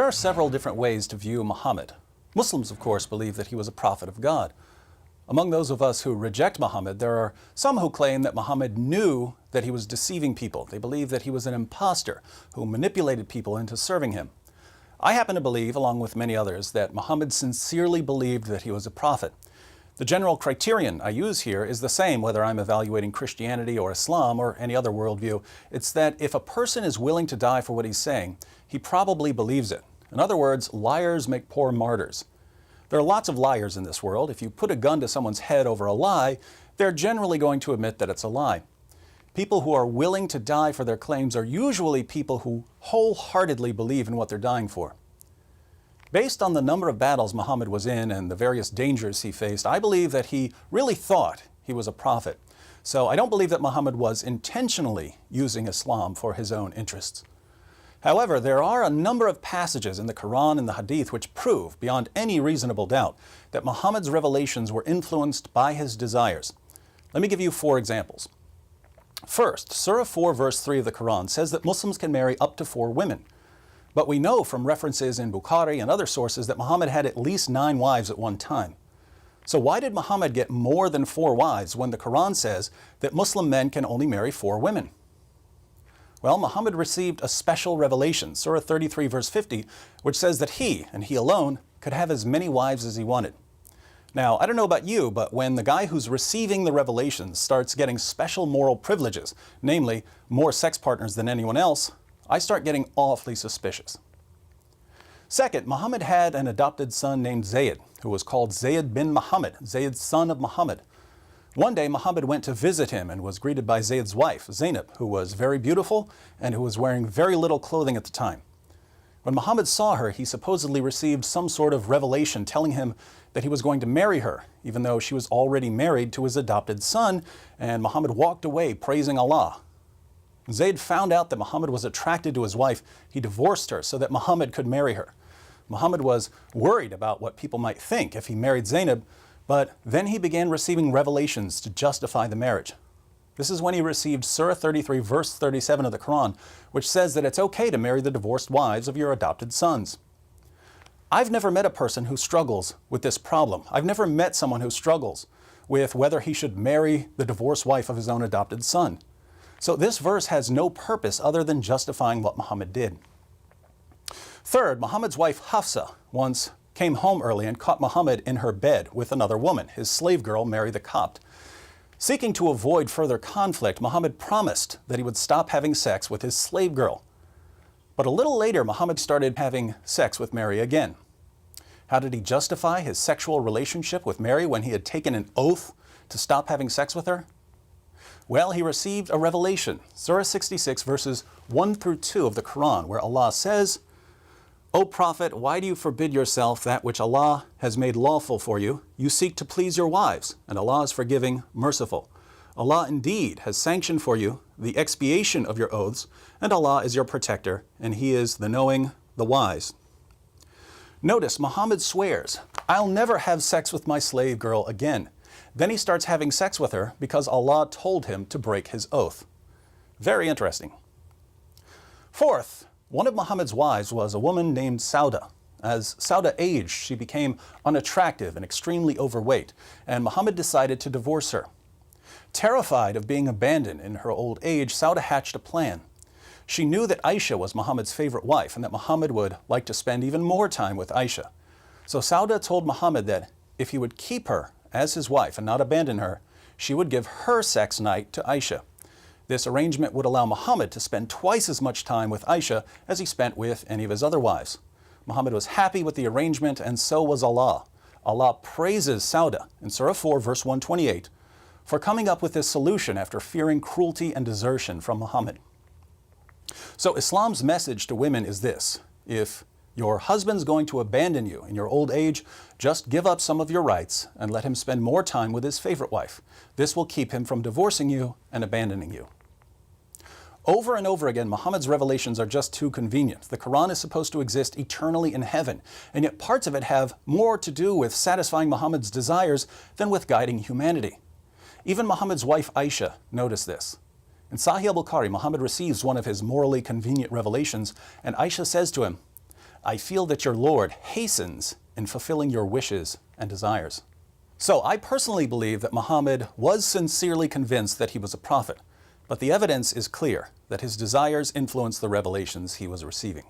There are several different ways to view Muhammad. Muslims, of course, believe that he was a prophet of God. Among those of us who reject Muhammad, there are some who claim that Muhammad knew that he was deceiving people. They believe that he was an impostor who manipulated people into serving him. I happen to believe, along with many others, that Muhammad sincerely believed that he was a prophet. The general criterion I use here is the same whether I'm evaluating Christianity or Islam or any other worldview. It's that if a person is willing to die for what he's saying, he probably believes it. In other words, liars make poor martyrs. There are lots of liars in this world. If you put a gun to someone's head over a lie, they're generally going to admit that it's a lie. People who are willing to die for their claims are usually people who wholeheartedly believe in what they're dying for. Based on the number of battles Muhammad was in and the various dangers he faced, I believe that he really thought he was a prophet. So I don't believe that Muhammad was intentionally using Islam for his own interests. However, there are a number of passages in the Quran and the Hadith which prove, beyond any reasonable doubt, that Muhammad's revelations were influenced by his desires. Let me give you 4 examples. First, Surah 4 verse 3 of the Quran says that Muslims can marry up to 4 women. But we know from references in Bukhari and other sources that Muhammad had at least 9 wives at one time. So why did Muhammad get more than 4 wives when the Quran says that Muslim men can only marry 4 women? Well, Muhammad received a special revelation, Surah 33 verse 50, which says that he, and he alone, could have as many wives as he wanted. Now, I don't know about you, but when the guy who's receiving the revelations starts getting special moral privileges, namely more sex partners than anyone else, I start getting awfully suspicious. Second, Muhammad had an adopted son named Zayd, who was called Zayd bin Muhammad, Zayd son of Muhammad. One day, Muhammad went to visit him and was greeted by Zayd's wife, Zainab, who was very beautiful and who was wearing very little clothing at the time. When Muhammad saw her, he supposedly received some sort of revelation telling him that he was going to marry her, even though she was already married to his adopted son, and Muhammad walked away praising Allah. When Zayd found out that Muhammad was attracted to his wife, he divorced her so that Muhammad could marry her. Muhammad was worried about what people might think if he married Zainab, but then he began receiving revelations to justify the marriage. This is when he received Surah 33 verse 37 of the Quran, which says that it's okay to marry the divorced wives of your adopted sons. I've never met a person who struggles with this problem. I've never met someone who struggles with whether he should marry the divorced wife of his own adopted son. So this verse has no purpose other than justifying what Muhammad did. Third, Muhammad's wife Hafsa once came home early and caught Muhammad in her bed with another woman, his slave girl Mary the Copt. Seeking to avoid further conflict, Muhammad promised that he would stop having sex with his slave girl. But a little later, Muhammad started having sex with Mary again. How did he justify his sexual relationship with Mary when he had taken an oath to stop having sex with her? Well, he received a revelation, Surah 66 verses 1 through 2 of the Quran, where Allah says, "O Prophet, why do you forbid yourself that which Allah has made lawful for you? You seek to please your wives, and Allah is forgiving, merciful. Allah indeed has sanctioned for you the expiation of your oaths, and Allah is your protector, and He is the knowing, the wise." Notice Muhammad swears, "I'll never have sex with my slave girl again." Then he starts having sex with her because Allah told him to break his oath. Very interesting. Fourth, one of Muhammad's wives was a woman named Sauda. As Sauda aged, she became unattractive and extremely overweight, and Muhammad decided to divorce her. Terrified of being abandoned in her old age, Sauda hatched a plan. She knew that Aisha was Muhammad's favorite wife and that Muhammad would like to spend even more time with Aisha. So Sauda told Muhammad that if he would keep her as his wife and not abandon her, she would give her sex night to Aisha. This arrangement would allow Muhammad to spend twice as much time with Aisha as he spent with any of his other wives. Muhammad was happy with the arrangement, and so was Allah. Allah praises Sauda in Surah 4 verse 128 for coming up with this solution after fearing cruelty and desertion from Muhammad. So Islam's message to women is this: if your husband's going to abandon you in your old age, just give up some of your rights and let him spend more time with his favorite wife. This will keep him from divorcing you and abandoning you. Over and over again, Muhammad's revelations are just too convenient. The Quran is supposed to exist eternally in heaven, and yet parts of it have more to do with satisfying Muhammad's desires than with guiding humanity. Even Muhammad's wife Aisha noticed this. In Sahih al-Bukhari, Muhammad receives one of his morally convenient revelations, and Aisha says to him, I feel that your Lord hastens in fulfilling your wishes and desires. So I personally believe that Muhammad was sincerely convinced that he was a prophet, but the evidence is clear that his desires influenced the revelations he was receiving.